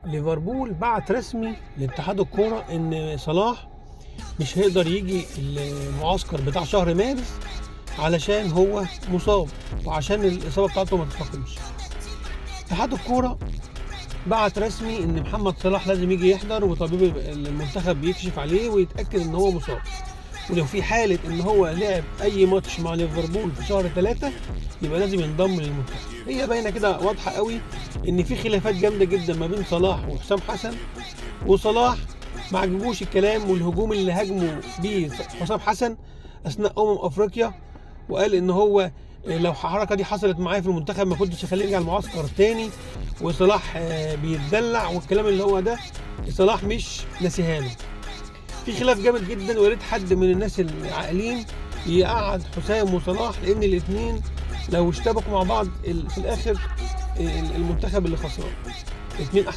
ليفربول بعت رسمي لاتحاد الكوره ان صلاح مش هيقدر يجي المعسكر بتاع شهر مارس علشان هو مصاب وعشان الاصابه بتاعته ما تتفاقمش. اتحاد الكوره بعت رسمي ان محمد صلاح لازم يجي يحضر وطبيب المنتخب بيكشف عليه ويتاكد ان هو مصاب، ولو في حاله ان هو لعب اي ماتش مع ليفربول في شهر 3 يبقى لازم ينضم للمنتخب. هي باينه كده واضحه قوي ان في خلافات جامده جدا ما بين صلاح وحسام حسن، وصلاح ما عجبوش الكلام والهجوم اللي هاجموا بيه حسام حسن اثناء افريقيا، وقال ان هو لو الحركه دي حصلت معايا في المنتخب ما كنتش اخليه يرجع المعسكر تاني، وصلاح بيتدلع والكلام اللي هو ده صلاح مش ناسيها له. في خلاف جامد جدا، ويا ريت حد من الناس العاقلين يقعد حسام وصلاح، لان الاثنين لو اشتبكوا مع بعض في الاخر المنتخب اللي خسران. الاثنين